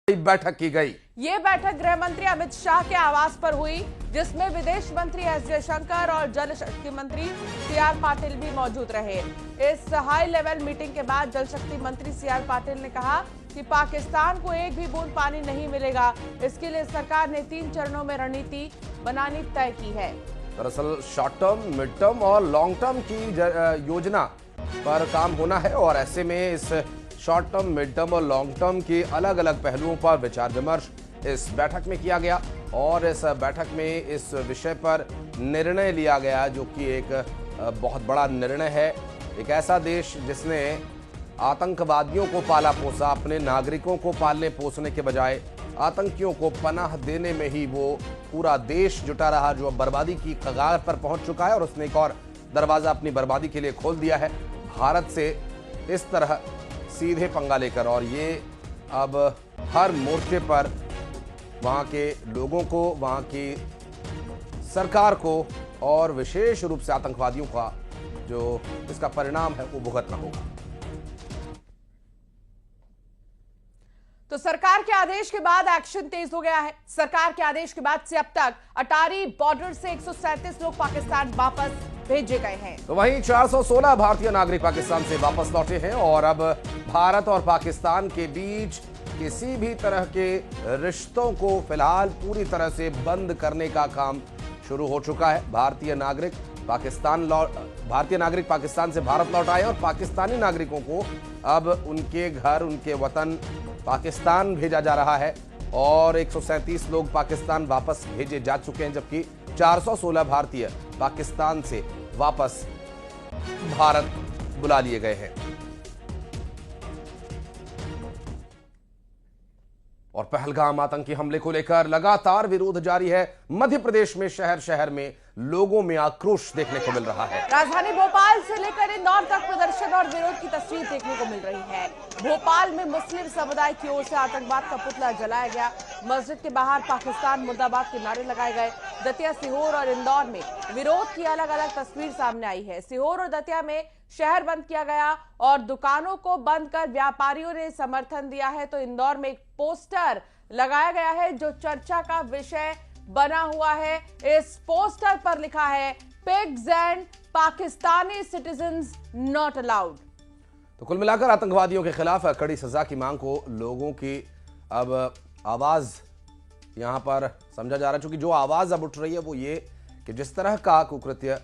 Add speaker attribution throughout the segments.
Speaker 1: बैठक की गई।
Speaker 2: ये बैठक गृह मंत्री अमित शाह के आवास पर हुई, जिसमें विदेश मंत्री एस जयशंकर और जल शक्ति मंत्री सीआर पाटिल भी मौजूद रहे। इस हाई लेवल मीटिंग के बाद जल शक्ति मंत्री सीआर पाटिल ने कहा कि पाकिस्तान को एक भी बूंद पानी नहीं मिलेगा। इसके लिए सरकार ने 3 चरणों में रणनीति बनानी तय की है।
Speaker 1: दरअसल शॉर्ट टर्म, मिड टर्म और लॉन्ग टर्म की योजना पर काम होना है और ऐसे में इस शॉर्ट टर्म, मिड टर्म और लॉन्ग टर्म के अलग अलग पहलुओं पर विचार विमर्श इस बैठक में किया गया और इस बैठक में इस विषय पर निर्णय लिया गया जो कि एक बहुत बड़ा निर्णय है। एक ऐसा देश जिसने आतंकवादियों को पाला पोसा, अपने नागरिकों को पालने पोसने के बजाय आतंकियों को पनाह देने में ही वो पूरा देश जुटा रहा, जो अब बर्बादी की कगार पर पहुंच चुका है और उसने एक और दरवाजा अपनी बर्बादी के लिए खोल दिया है भारत से इस तरह सीधे पंगा लेकर। और ये अब हर मोर्चे पर वहां के लोगों को, वहां की सरकार को और विशेष रूप से आतंकवादियों का जो इसका परिणाम है वो भुगतना होगा।
Speaker 2: तो सरकार के आदेश के बाद एक्शन तेज हो गया है। सरकार के आदेश के बाद से अब तक अटारी बॉर्डर से 137 लोग पाकिस्तान वापस भेजे गए हैं।
Speaker 1: तो वहीं 416 भारतीय नागरिक पाकिस्तान से वापस लौटे हैं और अब भारत और पाकिस्तान के बीच किसी भी तरह के रिश्तों को फिलहाल पूरी तरह से बंद करने का काम शुरू हो चुका है। भारतीय नागरिक पाकिस्तान से भारत लौट आए और पाकिस्तानी नागरिकों को अब उनके घर, उनके वतन पाकिस्तान भेजा जा रहा है और 137 लोग पाकिस्तान वापस भेजे जा चुके हैं, जबकि 416 भारतीय पाकिस्तान से वापस भारत बुला लिए गए हैं। और पहलगाम आतंकी हमले को लेकर लगातार विरोध जारी है। मध्य प्रदेश में शहर शहर में लोगों में आक्रोश देखने को मिल रहा है।
Speaker 2: राजधानी भोपाल से लेकर इंदौर तक प्रदर्शन और विरोध की तस्वीर देखने को मिल रही है। भोपाल में मुस्लिम समुदाय की ओर से आतंकवाद का पुतला जलाया गया। मस्जिद के बाहर पाकिस्तान मुर्दाबाद के नारे लगाए गए। दतिया, सीहोर और इंदौर में विरोध की अलग अलग तस्वीर सामने आई है। सीहोर और दतिया में शहर बंद किया गया और दुकानों को बंद कर व्यापारियों ने समर्थन दिया है। तो इंदौर में एक पोस्टर लगाया गया है जो चर्चा का विषय बना हुआ है। इस पोस्टर पर लिखा है pigs and Pakistani citizens not allowed.
Speaker 1: तो कुल मिलाकर आतंकवादियों के खिलाफ कड़ी सजा की मांग को लोगों की अब आवाज यहां पर समझा जा रहा है, क्योंकि जो आवाज अब उठ रही है वो ये कि जिस तरह का कुकृत्य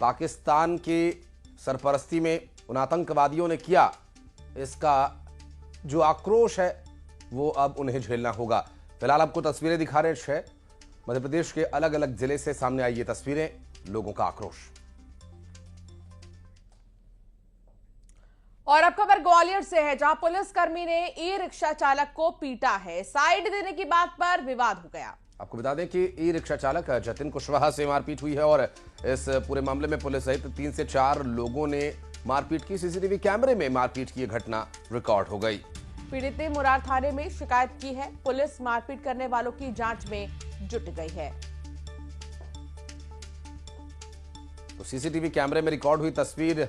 Speaker 1: पाकिस्तान की सरपरस्ती में उन आतंकवादियों ने किया, इसका जो आक्रोश है वो अब उन्हें झेलना होगा। फिलहाल आपको तस्वीरें दिखा रहे हैं मध्य प्रदेश के अलग अलग जिले से सामने आई ये तस्वीरें, लोगों का आक्रोश।
Speaker 2: और अब खबर ग्वालियर से है, जहां पुलिसकर्मी ने ई रिक्शा चालक को पीटा है। साइड देने की बात पर विवाद हो गया।
Speaker 1: आपको बता दें कि ई रिक्शा चालक जतिन कुशवाहा से मारपीट हुई है और इस पूरे मामले में पुलिस सहित 3 से 4 लोगों ने मारपीट की। सीसीटीवी कैमरे में मारपीट की घटना रिकॉर्ड हो गई।
Speaker 2: पीड़ित ने मुरार थाने में शिकायत की है। पुलिस मारपीट करने वालों की जांच में जुट गई है।
Speaker 1: तो सीसीटीवी कैमरे में रिकॉर्ड हुई तस्वीर,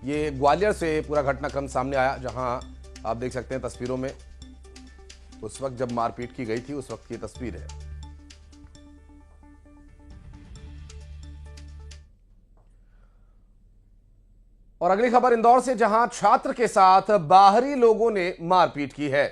Speaker 1: ये ग्वालियर से पूरा घटनाक्रम सामने आया, जहां आप देख सकते हैं तस्वीरों में उस वक्त जब मारपीट की गई थी उस वक्त की तस्वीर है। और अगली खबर इंदौर से, जहां छात्र के साथ बाहरी लोगों ने मारपीट की है।